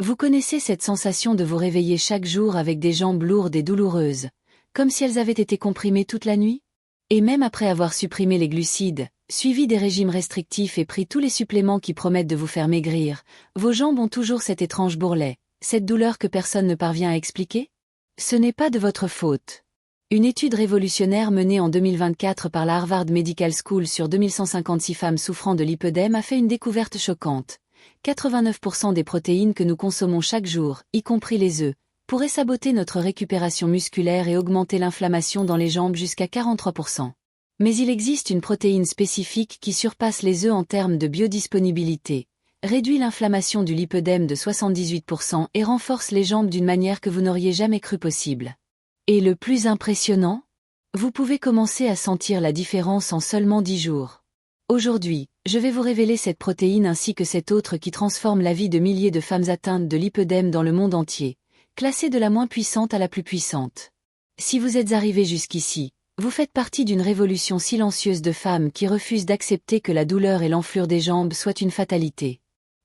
Vous connaissez cette sensation de vous réveiller chaque jour avec des jambes lourdes et douloureuses, comme si elles avaient été comprimées toute la nuit? Et même après avoir supprimé les glucides, suivi des régimes restrictifs et pris tous les suppléments qui promettent de vous faire maigrir, vos jambes ont toujours cet étrange bourrelet, cette douleur que personne ne parvient à expliquer? Ce n'est pas de votre faute. Une étude révolutionnaire menée en 2024 par la Harvard Medical School sur 2156 femmes souffrant de lipœdème a fait une découverte choquante. 89% des protéines que nous consommons chaque jour, y compris les œufs, pourraient saboter notre récupération musculaire et augmenter l'inflammation dans les jambes jusqu'à 43%. Mais il existe une protéine spécifique qui surpasse les œufs en termes de biodisponibilité, réduit l'inflammation du lipœdème de 78% et renforce les jambes d'une manière que vous n'auriez jamais cru possible. Et le plus impressionnant? Vous pouvez commencer à sentir la différence en seulement 10 jours. Aujourd'hui, je vais vous révéler cette protéine ainsi que cette autre qui transforme la vie de milliers de femmes atteintes de lipœdème dans le monde entier, classée de la moins puissante à la plus puissante. Si vous êtes arrivé jusqu'ici, vous faites partie d'une révolution silencieuse de femmes qui refusent d'accepter que la douleur et l'enflure des jambes soient une fatalité.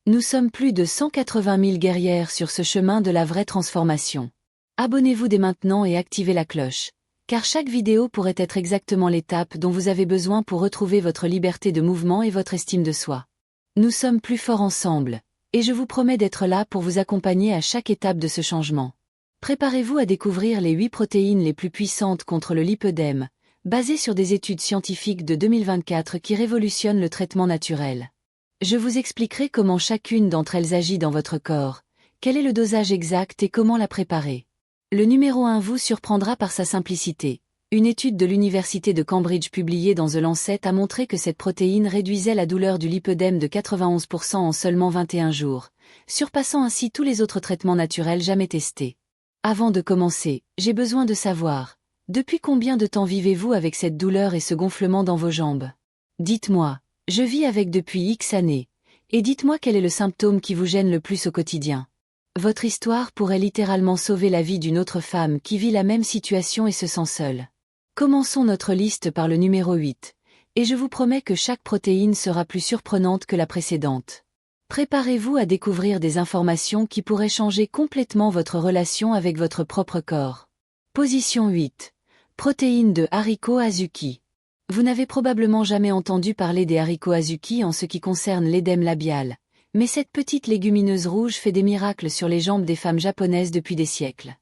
Nous sommes plus de 180 000 guerrières sur ce chemin de la vraie transformation. Abonnez-vous dès maintenant et activez la cloche, car chaque vidéo pourrait être exactement l'étape dont vous avez besoin pour retrouver votre liberté de mouvement et votre estime de soi. Nous sommes plus forts ensemble, et je vous promets d'être là pour vous accompagner à chaque étape de ce changement. Préparez-vous à découvrir les 8 protéines les plus puissantes contre le lipœdème, basées sur des études scientifiques de 2024 qui révolutionnent le traitement naturel. Je vous expliquerai comment chacune d'entre elles agit dans votre corps, quel est le dosage exact et comment la préparer. Le numéro 1 vous surprendra par sa simplicité. Une étude de l'Université de Cambridge publiée dans The Lancet a montré que cette protéine réduisait la douleur du lipœdème de 91% en seulement 21 jours, surpassant ainsi tous les autres traitements naturels jamais testés. Avant de commencer, j'ai besoin de savoir, depuis combien de temps vivez-vous avec cette douleur et ce gonflement dans vos jambes? Dites-moi, je vis avec depuis X années, et dites-moi quel est le symptôme qui vous gêne le plus au quotidien. Votre histoire pourrait littéralement sauver la vie d'une autre femme qui vit la même situation et se sent seule. Commençons notre liste par le numéro 8, et je vous promets que chaque protéine sera plus surprenante que la précédente. Préparez-vous à découvrir des informations qui pourraient changer complètement votre relation avec votre propre corps. Position 8. Protéines de haricots azuki. Vous n'avez probablement jamais entendu parler des haricots azuki en ce qui concerne l'édème labial. Mais cette petite légumineuse rouge fait des miracles sur les jambes des femmes japonaises depuis des siècles.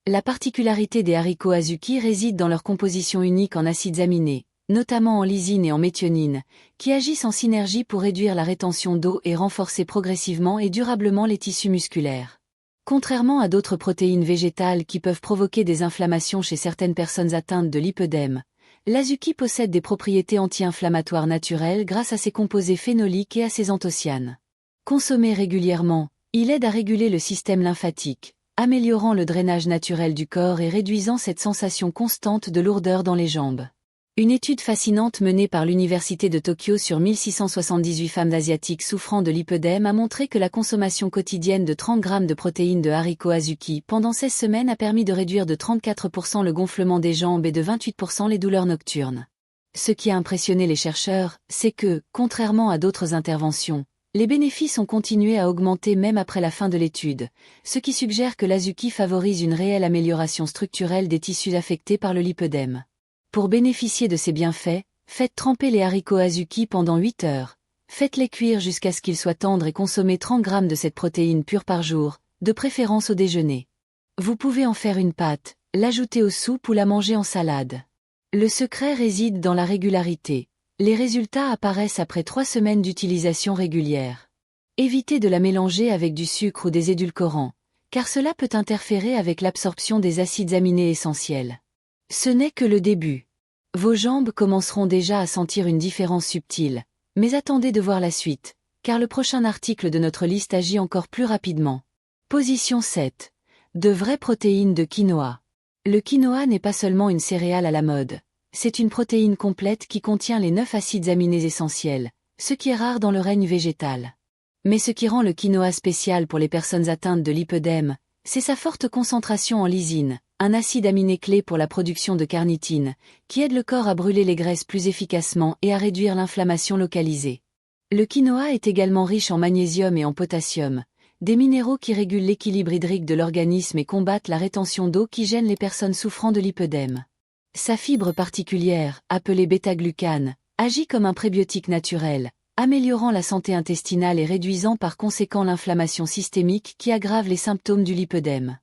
La particularité des haricots azuki réside dans leur composition unique en acides aminés, notamment en lysine et en méthionine, qui agissent en synergie pour réduire la rétention d'eau et renforcer progressivement et durablement les tissus musculaires. Contrairement à d'autres protéines végétales qui peuvent provoquer des inflammations chez certaines personnes atteintes de lipœdème, l'azuki possède des propriétés anti-inflammatoires naturelles grâce à ses composés phénoliques et à ses anthocyanes. Consommé régulièrement, il aide à réguler le système lymphatique, améliorant le drainage naturel du corps et réduisant cette sensation constante de lourdeur dans les jambes. Une étude fascinante menée par l'Université de Tokyo sur 1678 femmes asiatiques souffrant de lipœdème a montré que la consommation quotidienne de 30 grammes de protéines de haricots azuki pendant 16 semaines a permis de réduire de 34% le gonflement des jambes et de 28% les douleurs nocturnes. Ce qui a impressionné les chercheurs, c'est que, contrairement à d'autres interventions, les bénéfices ont continué à augmenter même après la fin de l'étude, ce qui suggère que l'azuki favorise une réelle amélioration structurelle des tissus affectés par le lipœdème. Pour bénéficier de ces bienfaits, faites tremper les haricots azuki pendant 8 heures. Faites-les cuire jusqu'à ce qu'ils soient tendres et consommez 30 grammes de cette protéine pure par jour, de préférence au déjeuner. Vous pouvez en faire une pâte, l'ajouter aux soupes ou la manger en salade. Le secret réside dans la régularité. Les résultats apparaissent après 3 semaines d'utilisation régulière. Évitez de la mélanger avec du sucre ou des édulcorants, car cela peut interférer avec l'absorption des acides aminés essentiels. Ce n'est que le début. Vos jambes commenceront déjà à sentir une différence subtile, mais attendez de voir la suite, car le prochain article de notre liste agit encore plus rapidement. Position 7. De vraies protéines de quinoa. Le quinoa n'est pas seulement une céréale à la mode. C'est une protéine complète qui contient les 9 acides aminés essentiels, ce qui est rare dans le règne végétal. Mais ce qui rend le quinoa spécial pour les personnes atteintes de lipœdème, c'est sa forte concentration en lysine, un acide aminé clé pour la production de carnitine, qui aide le corps à brûler les graisses plus efficacement et à réduire l'inflammation localisée. Le quinoa est également riche en magnésium et en potassium, des minéraux qui régulent l'équilibre hydrique de l'organisme et combattent la rétention d'eau qui gêne les personnes souffrant de lipœdème. Sa fibre particulière, appelée bêta-glucane, agit comme un prébiotique naturel, améliorant la santé intestinale et réduisant par conséquent l'inflammation systémique qui aggrave les symptômes du lipœdème.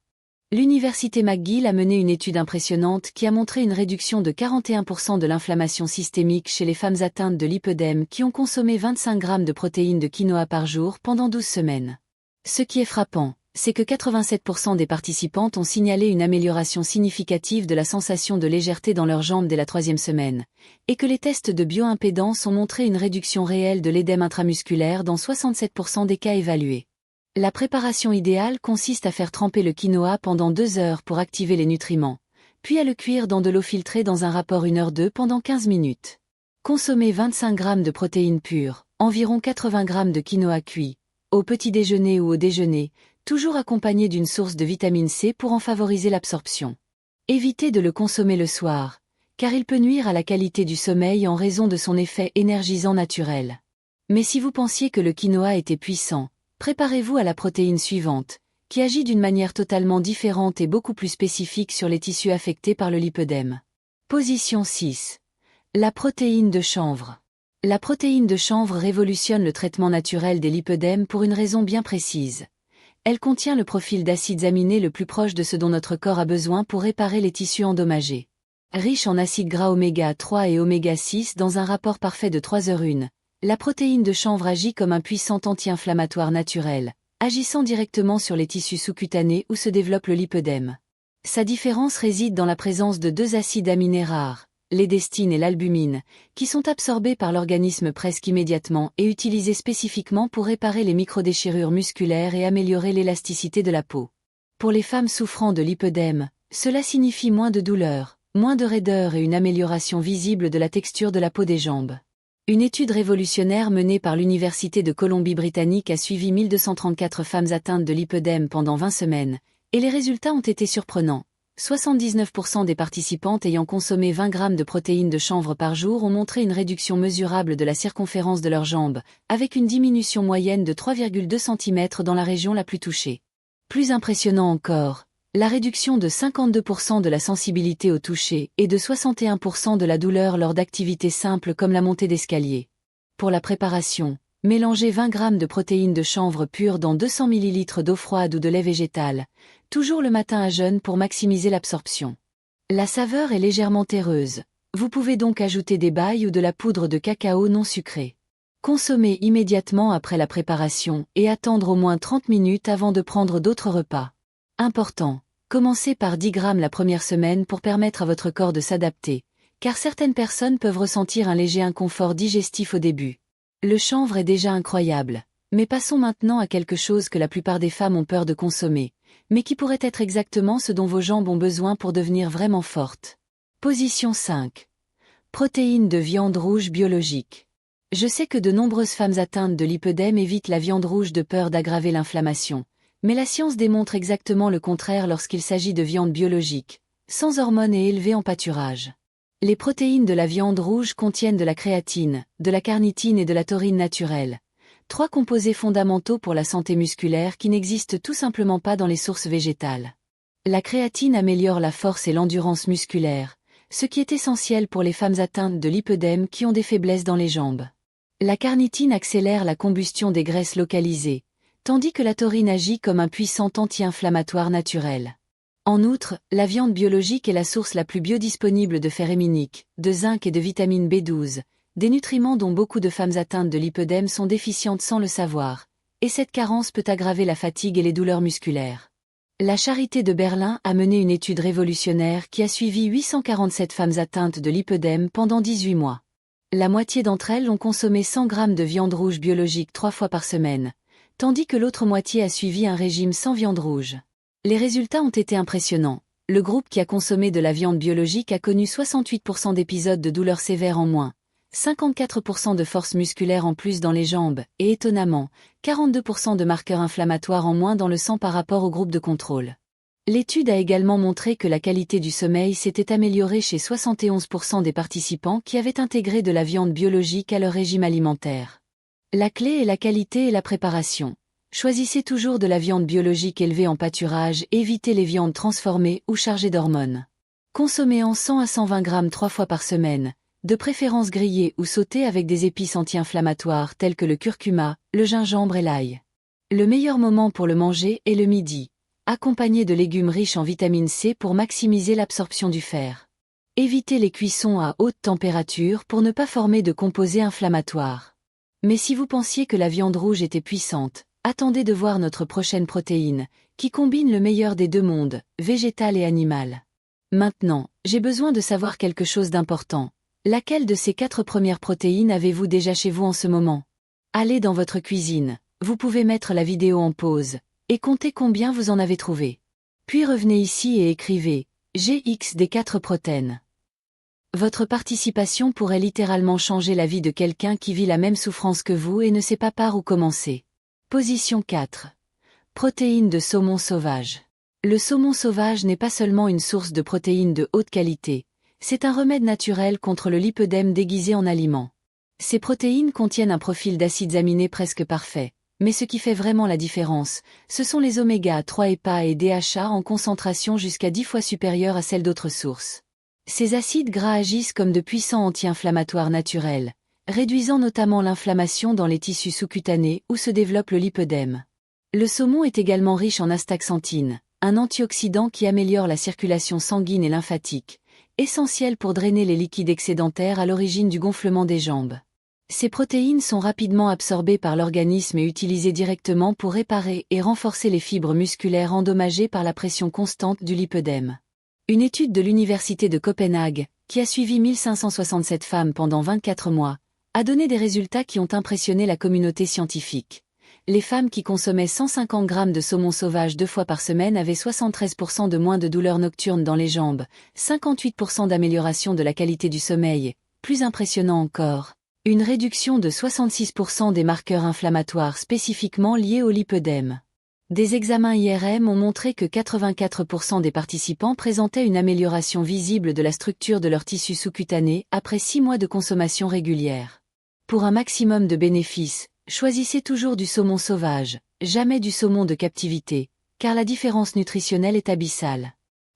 L'université McGill a mené une étude impressionnante qui a montré une réduction de 41% de l'inflammation systémique chez les femmes atteintes de lipœdème qui ont consommé 25 grammes de protéines de quinoa par jour pendant 12 semaines. Ce qui est frappant, c'est que 87% des participantes ont signalé une amélioration significative de la sensation de légèreté dans leurs jambes dès la 3e semaine, et que les tests de bioimpédance ont montré une réduction réelle de l'édème intramusculaire dans 67% des cas évalués. La préparation idéale consiste à faire tremper le quinoa pendant 2 heures pour activer les nutriments, puis à le cuire dans de l'eau filtrée dans un rapport 1h2 pendant 15 minutes. Consommez 25 grammes de protéines pures, environ 80 grammes de quinoa cuit, au petit déjeuner ou au déjeuner, toujours accompagné d'une source de vitamine C pour en favoriser l'absorption. Évitez de le consommer le soir, car il peut nuire à la qualité du sommeil en raison de son effet énergisant naturel. Mais si vous pensiez que le quinoa était puissant, préparez-vous à la protéine suivante, qui agit d'une manière totalement différente et beaucoup plus spécifique sur les tissus affectés par le lipœdème. Position 6. La protéine de chanvre. La protéine de chanvre révolutionne le traitement naturel des lipœdèmes pour une raison bien précise. Elle contient le profil d'acides aminés le plus proche de ce dont notre corps a besoin pour réparer les tissus endommagés. Riche en acides gras oméga 3 et oméga 6 dans un rapport parfait de 3h1, la protéine de chanvre agit comme un puissant anti-inflammatoire naturel, agissant directement sur les tissus sous-cutanés où se développe le lipœdème. Sa différence réside dans la présence de 2 acides aminés rares, l'édestine et l'albumine, qui sont absorbés par l'organisme presque immédiatement et utilisés spécifiquement pour réparer les microdéchirures musculaires et améliorer l'élasticité de la peau. Pour les femmes souffrant de lipœdème, cela signifie moins de douleur, moins de raideur et une amélioration visible de la texture de la peau des jambes. Une étude révolutionnaire menée par l'Université de Colombie-Britannique a suivi 1234 femmes atteintes de lipœdème pendant 20 semaines, et les résultats ont été surprenants. 79% des participantes ayant consommé 20 grammes de protéines de chanvre par jour ont montré une réduction mesurable de la circonférence de leurs jambes, avec une diminution moyenne de 3,2 cm dans la région la plus touchée. Plus impressionnant encore, la réduction de 52% de la sensibilité au toucher et de 61% de la douleur lors d'activités simples comme la montée d'escalier. Pour la préparation, mélangez 20 grammes de protéines de chanvre pure dans 200 ml d'eau froide ou de lait végétal, toujours le matin à jeûne pour maximiser l'absorption. La saveur est légèrement terreuse, vous pouvez donc ajouter des bailles ou de la poudre de cacao non sucrée. Consommez immédiatement après la préparation et attendre au moins 30 minutes avant de prendre d'autres repas. Important. Commencez par 10 grammes la première semaine pour permettre à votre corps de s'adapter, car certaines personnes peuvent ressentir un léger inconfort digestif au début. Le chanvre est déjà incroyable, mais passons maintenant à quelque chose que la plupart des femmes ont peur de consommer, mais qui pourrait être exactement ce dont vos jambes ont besoin pour devenir vraiment fortes. Position 5. Protéines de viande rouge biologique. Je sais que de nombreuses femmes atteintes de lipœdème évitent la viande rouge de peur d'aggraver l'inflammation. Mais la science démontre exactement le contraire lorsqu'il s'agit de viande biologique, sans hormones et élevée en pâturage. Les protéines de la viande rouge contiennent de la créatine, de la carnitine et de la taurine naturelle. 3 composés fondamentaux pour la santé musculaire qui n'existent tout simplement pas dans les sources végétales. La créatine améliore la force et l'endurance musculaire, ce qui est essentiel pour les femmes atteintes de lipœdème qui ont des faiblesses dans les jambes. La carnitine accélère la combustion des graisses localisées, tandis que la taurine agit comme un puissant anti-inflammatoire naturel. En outre, la viande biologique est la source la plus biodisponible de fer héminique, de zinc et de vitamine B12, des nutriments dont beaucoup de femmes atteintes de lipœdème sont déficientes sans le savoir, et cette carence peut aggraver la fatigue et les douleurs musculaires. La Charité de Berlin a mené une étude révolutionnaire qui a suivi 847 femmes atteintes de lipœdème pendant 18 mois. La moitié d'entre elles ont consommé 100 grammes de viande rouge biologique 3 fois par semaine, tandis que l'autre moitié a suivi un régime sans viande rouge. Les résultats ont été impressionnants. Le groupe qui a consommé de la viande biologique a connu 68% d'épisodes de douleurs sévères en moins, 54% de force musculaire en plus dans les jambes, et étonnamment, 42% de marqueurs inflammatoires en moins dans le sang par rapport au groupe de contrôle. L'étude a également montré que la qualité du sommeil s'était améliorée chez 71% des participants qui avaient intégré de la viande biologique à leur régime alimentaire. La clé est la qualité et la préparation. Choisissez toujours de la viande biologique élevée en pâturage et évitez les viandes transformées ou chargées d'hormones. Consommez en 100 à 120 grammes 3 fois par semaine, de préférence grillées ou sautées avec des épices anti-inflammatoires telles que le curcuma, le gingembre et l'ail. Le meilleur moment pour le manger est le midi, accompagné de légumes riches en vitamine C pour maximiser l'absorption du fer. Évitez les cuissons à haute température pour ne pas former de composés inflammatoires. Mais si vous pensiez que la viande rouge était puissante, attendez de voir notre prochaine protéine, qui combine le meilleur des deux mondes, végétal et animal. Maintenant, j'ai besoin de savoir quelque chose d'important. Laquelle de ces 4 premières protéines avez-vous déjà chez vous en ce moment? Allez dans votre cuisine, vous pouvez mettre la vidéo en pause, et comptez combien vous en avez trouvé. Puis revenez ici et écrivez « GX des 4 protéines ». Votre participation pourrait littéralement changer la vie de quelqu'un qui vit la même souffrance que vous et ne sait pas par où commencer. Position 4. Protéines de saumon sauvage. Le saumon sauvage n'est pas seulement une source de protéines de haute qualité, c'est un remède naturel contre le lipœdème déguisé en aliment. Ces protéines contiennent un profil d'acides aminés presque parfait, mais ce qui fait vraiment la différence, ce sont les oméga 3 EPA et DHA en concentration jusqu'à 10 fois supérieure à celle d'autres sources. Ces acides gras agissent comme de puissants anti-inflammatoires naturels, réduisant notamment l'inflammation dans les tissus sous-cutanés où se développe le lipœdème. Le saumon est également riche en astaxanthine, un antioxydant qui améliore la circulation sanguine et lymphatique, essentiel pour drainer les liquides excédentaires à l'origine du gonflement des jambes. Ces protéines sont rapidement absorbées par l'organisme et utilisées directement pour réparer et renforcer les fibres musculaires endommagées par la pression constante du lipœdème. Une étude de l'Université de Copenhague, qui a suivi 1567 femmes pendant 24 mois, a donné des résultats qui ont impressionné la communauté scientifique. Les femmes qui consommaient 150 grammes de saumon sauvage 2 fois par semaine avaient 73% de moins de douleurs nocturnes dans les jambes, 58% d'amélioration de la qualité du sommeil, plus impressionnant encore, une réduction de 66% des marqueurs inflammatoires spécifiquement liés au lipœdème. Des examens IRM ont montré que 84% des participants présentaient une amélioration visible de la structure de leur tissu sous-cutané après 6 mois de consommation régulière. Pour un maximum de bénéfices, choisissez toujours du saumon sauvage, jamais du saumon de captivité, car la différence nutritionnelle est abyssale.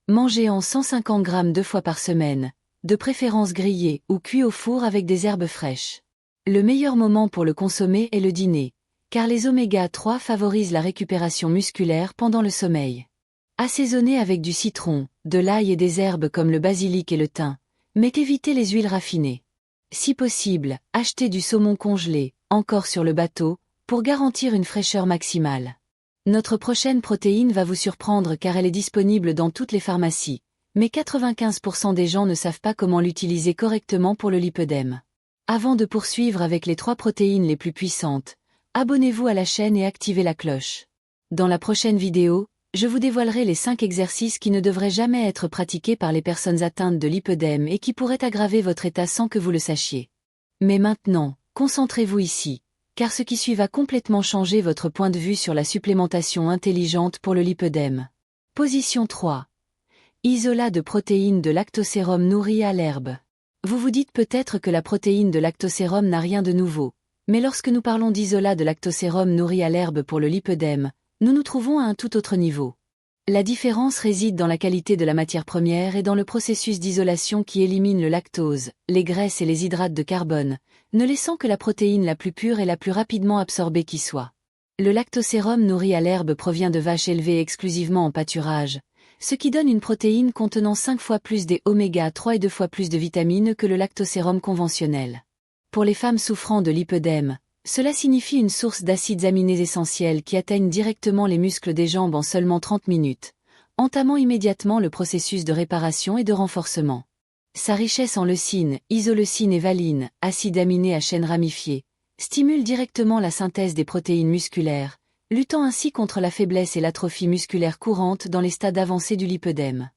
Mangez en 150 grammes 2 fois par semaine, de préférence grillé ou cuit au four avec des herbes fraîches. Le meilleur moment pour le consommer est le dîner, car les oméga 3 favorisent la récupération musculaire pendant le sommeil. Assaisonnez avec du citron, de l'ail et des herbes comme le basilic et le thym, mais évitez les huiles raffinées. Si possible, achetez du saumon congelé, encore sur le bateau, pour garantir une fraîcheur maximale. Notre prochaine protéine va vous surprendre car elle est disponible dans toutes les pharmacies, mais 95% des gens ne savent pas comment l'utiliser correctement pour le lipœdème. Avant de poursuivre avec les 3 protéines les plus puissantes, abonnez-vous à la chaîne et activez la cloche. Dans la prochaine vidéo, je vous dévoilerai les 5 exercices qui ne devraient jamais être pratiqués par les personnes atteintes de lipœdème et qui pourraient aggraver votre état sans que vous le sachiez. Mais maintenant, concentrez-vous ici, car ce qui suit va complètement changer votre point de vue sur la supplémentation intelligente pour le lipœdème. Position 3. Isolat de protéines de lactosérum nourri à l'herbe. Vous vous dites peut-être que la protéine de lactosérum n'a rien de nouveau, mais lorsque nous parlons d'isolat de lactosérum nourri à l'herbe pour le lipœdème, nous nous trouvons à un tout autre niveau. La différence réside dans la qualité de la matière première et dans le processus d'isolation qui élimine le lactose, les graisses et les hydrates de carbone, ne laissant que la protéine la plus pure et la plus rapidement absorbée qui soit. Le lactosérum nourri à l'herbe provient de vaches élevées exclusivement en pâturage, ce qui donne une protéine contenant 5 fois plus des oméga 3 et 2 fois plus de vitamines que le lactosérum conventionnel. Pour les femmes souffrant de lipœdème, cela signifie une source d'acides aminés essentiels qui atteignent directement les muscles des jambes en seulement 30 minutes, entamant immédiatement le processus de réparation et de renforcement. Sa richesse en leucine, isoleucine et valine, acides aminés à chaîne ramifiée, stimule directement la synthèse des protéines musculaires, luttant ainsi contre la faiblesse et l'atrophie musculaire courante dans les stades avancés du lipœdème.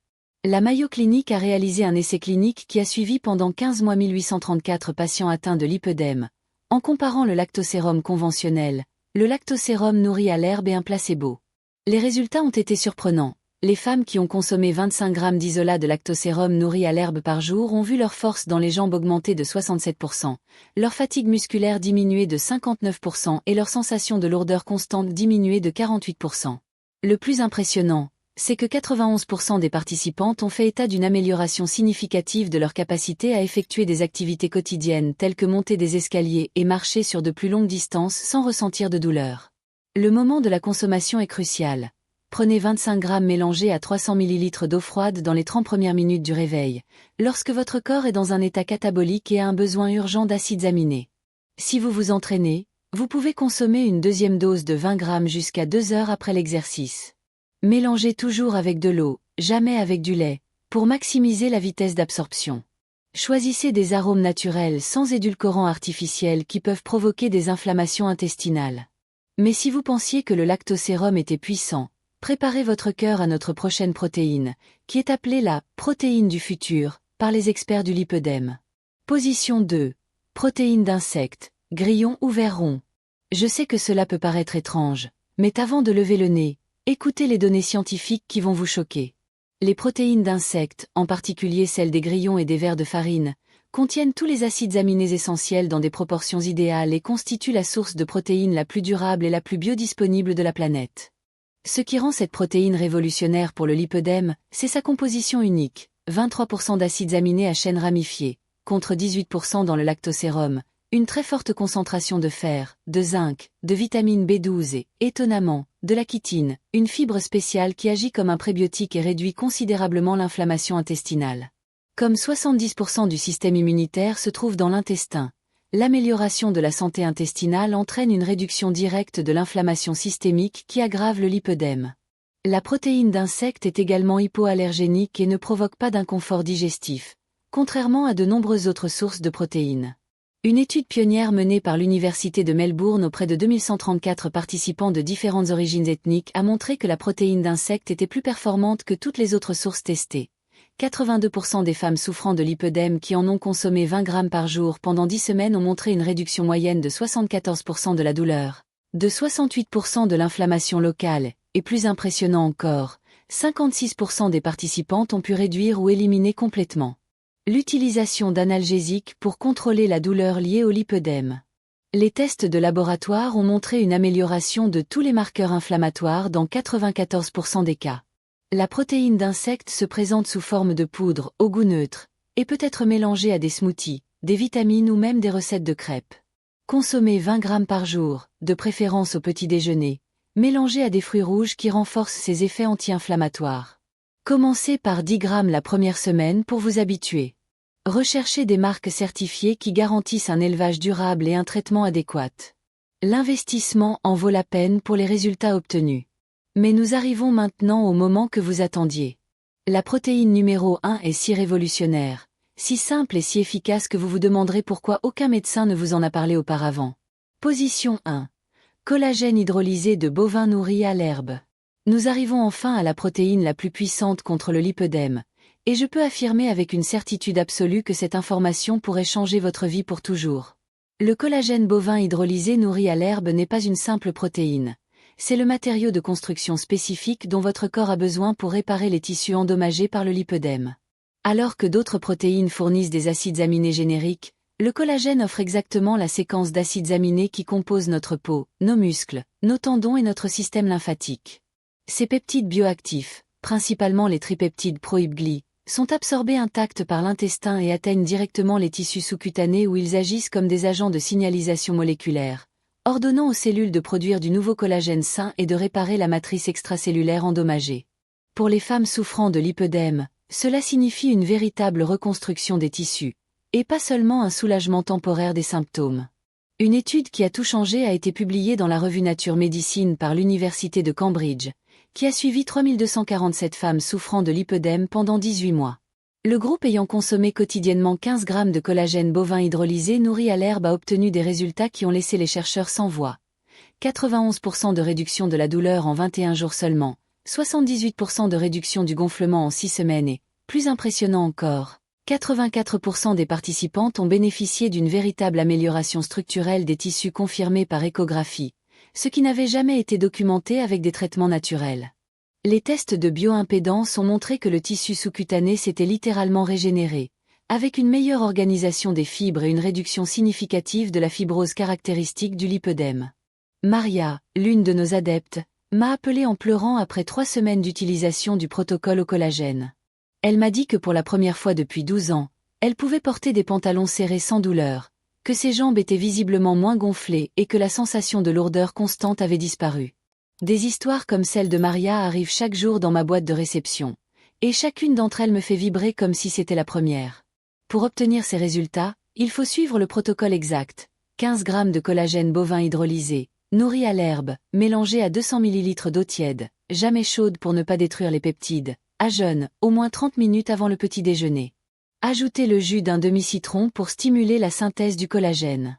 La Mayo Clinic a réalisé un essai clinique qui a suivi pendant 15 mois 1834 patients atteints de lipœdème, en comparant le lactosérum conventionnel, le lactosérum nourri à l'herbe et un placebo. Les résultats ont été surprenants. Les femmes qui ont consommé 25 grammes d'isolat de lactosérum nourri à l'herbe par jour ont vu leur force dans les jambes augmenter de 67%, leur fatigue musculaire diminuer de 59% et leur sensation de lourdeur constante diminuer de 48%. Le plus impressionnant, c'est que 91% des participantes ont fait état d'une amélioration significative de leur capacité à effectuer des activités quotidiennes telles que monter des escaliers et marcher sur de plus longues distances sans ressentir de douleur. Le moment de la consommation est crucial. Prenez 25 grammes mélangés à 300 ml d'eau froide dans les 30 premières minutes du réveil, lorsque votre corps est dans un état catabolique et a un besoin urgent d'acides aminés. Si vous vous entraînez, vous pouvez consommer une deuxième dose de 20 grammes jusqu'à 2 heures après l'exercice. Mélangez toujours avec de l'eau, jamais avec du lait, pour maximiser la vitesse d'absorption. Choisissez des arômes naturels sans édulcorants artificiels qui peuvent provoquer des inflammations intestinales. Mais si vous pensiez que le lactosérum était puissant, préparez votre cœur à notre prochaine protéine, qui est appelée la « protéine du futur » par les experts du lipœdème. Position 2. Protéine d'insectes, grillon ou vers rond. Je sais que cela peut paraître étrange, mais avant de lever le nez, écoutez les données scientifiques qui vont vous choquer. Les protéines d'insectes, en particulier celles des grillons et des vers de farine, contiennent tous les acides aminés essentiels dans des proportions idéales et constituent la source de protéines la plus durable et la plus biodisponible de la planète. Ce qui rend cette protéine révolutionnaire pour le lipœdème, c'est sa composition unique, 23% d'acides aminés à chaîne ramifiée, contre 18% dans le lactosérum, une très forte concentration de fer, de zinc, de vitamine B12 et, étonnamment, de la chitine, une fibre spéciale qui agit comme un prébiotique et réduit considérablement l'inflammation intestinale. Comme 70% du système immunitaire se trouve dans l'intestin, l'amélioration de la santé intestinale entraîne une réduction directe de l'inflammation systémique qui aggrave le lipœdème. La protéine d'insecte est également hypoallergénique et ne provoque pas d'inconfort digestif, contrairement à de nombreuses autres sources de protéines. Une étude pionnière menée par l'Université de Melbourne auprès de 2134 participants de différentes origines ethniques a montré que la protéine d'insecte était plus performante que toutes les autres sources testées. 82% des femmes souffrant de lipœdème qui en ont consommé 20 grammes par jour pendant 10 semaines ont montré une réduction moyenne de 74% de la douleur, de 68% de l'inflammation locale, et plus impressionnant encore, 56% des participantes ont pu réduire ou éliminer complètement l'utilisation d'analgésiques pour contrôler la douleur liée au lipœdème. Les tests de laboratoire ont montré une amélioration de tous les marqueurs inflammatoires dans 94% des cas. La protéine d'insecte se présente sous forme de poudre au goût neutre, et peut être mélangée à des smoothies, des vitamines ou même des recettes de crêpes. Consommez 20 grammes par jour, de préférence au petit déjeuner, mélangée à des fruits rouges qui renforcent ses effets anti-inflammatoires. Commencez par 10 grammes la première semaine pour vous habituer. Recherchez des marques certifiées qui garantissent un élevage durable et un traitement adéquat. L'investissement en vaut la peine pour les résultats obtenus. Mais nous arrivons maintenant au moment que vous attendiez. La protéine numéro 1 est si révolutionnaire, si simple et si efficace que vous vous demanderez pourquoi aucun médecin ne vous en a parlé auparavant. Position 1. Collagène hydrolysé de bovin nourri à l'herbe. Nous arrivons enfin à la protéine la plus puissante contre le lipœdème, et je peux affirmer avec une certitude absolue que cette information pourrait changer votre vie pour toujours. Le collagène bovin hydrolysé nourri à l'herbe n'est pas une simple protéine. C'est le matériau de construction spécifique dont votre corps a besoin pour réparer les tissus endommagés par le lipœdème. Alors que d'autres protéines fournissent des acides aminés génériques, le collagène offre exactement la séquence d'acides aminés qui composent notre peau, nos muscles, nos tendons et notre système lymphatique. Ces peptides bioactifs, principalement les tripeptides prohibgli, sont absorbés intacts par l'intestin et atteignent directement les tissus sous-cutanés où ils agissent comme des agents de signalisation moléculaire, ordonnant aux cellules de produire du nouveau collagène sain et de réparer la matrice extracellulaire endommagée. Pour les femmes souffrant de lipœdème, cela signifie une véritable reconstruction des tissus, et pas seulement un soulagement temporaire des symptômes. Une étude qui a tout changé a été publiée dans la revue Nature Médecine par l'Université de Cambridge, qui a suivi 3247 femmes souffrant de lipœdème pendant 18 mois. Le groupe ayant consommé quotidiennement 15 grammes de collagène bovin hydrolysé nourri à l'herbe a obtenu des résultats qui ont laissé les chercheurs sans voix. 91% de réduction de la douleur en 21 jours seulement, 78% de réduction du gonflement en 6 semaines et, plus impressionnant encore, 84% des participantes ont bénéficié d'une véritable amélioration structurelle des tissus confirmée par échographie, ce qui n'avait jamais été documenté avec des traitements naturels. Les tests de bioimpédance ont montré que le tissu sous-cutané s'était littéralement régénéré, avec une meilleure organisation des fibres et une réduction significative de la fibrose caractéristique du lipœdème. Maria, l'une de nos adeptes, m'a appelé en pleurant après 3 semaines d'utilisation du protocole au collagène. Elle m'a dit que pour la première fois depuis 12 ans, elle pouvait porter des pantalons serrés sans douleur, que ses jambes étaient visiblement moins gonflées et que la sensation de lourdeur constante avait disparu. Des histoires comme celle de Maria arrivent chaque jour dans ma boîte de réception, et chacune d'entre elles me fait vibrer comme si c'était la première. Pour obtenir ces résultats, il faut suivre le protocole exact, 15 g de collagène bovin hydrolysé, nourri à l'herbe, mélangé à 200 ml d'eau tiède, jamais chaude pour ne pas détruire les peptides, à jeûne, au moins 30 minutes avant le petit déjeuner. Ajoutez le jus d'un demi-citron pour stimuler la synthèse du collagène.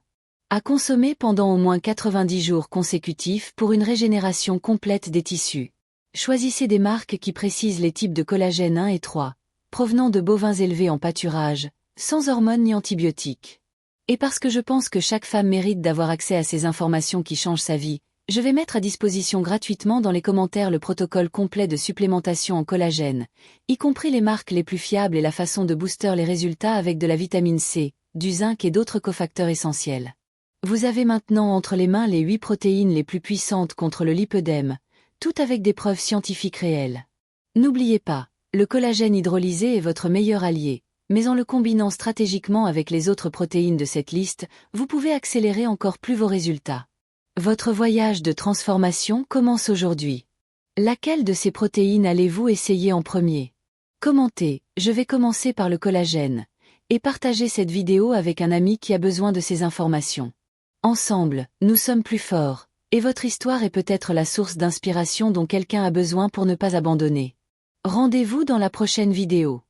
À consommer pendant au moins 90 jours consécutifs pour une régénération complète des tissus. Choisissez des marques qui précisent les types de collagène 1 et 3, provenant de bovins élevés en pâturage, sans hormones ni antibiotiques. Et parce que je pense que chaque femme mérite d'avoir accès à ces informations qui changent sa vie, je vais mettre à disposition gratuitement dans les commentaires le protocole complet de supplémentation en collagène, y compris les marques les plus fiables et la façon de booster les résultats avec de la vitamine C, du zinc et d'autres cofacteurs essentiels. Vous avez maintenant entre les mains les 8 protéines les plus puissantes contre le lipœdème, tout avec des preuves scientifiques réelles. N'oubliez pas, le collagène hydrolysé est votre meilleur allié, mais en le combinant stratégiquement avec les autres protéines de cette liste, vous pouvez accélérer encore plus vos résultats. Votre voyage de transformation commence aujourd'hui. Laquelle de ces protéines allez-vous essayer en premier? Commentez, je vais commencer par le collagène, et partagez cette vidéo avec un ami qui a besoin de ces informations. Ensemble, nous sommes plus forts, et votre histoire est peut-être la source d'inspiration dont quelqu'un a besoin pour ne pas abandonner. Rendez-vous dans la prochaine vidéo.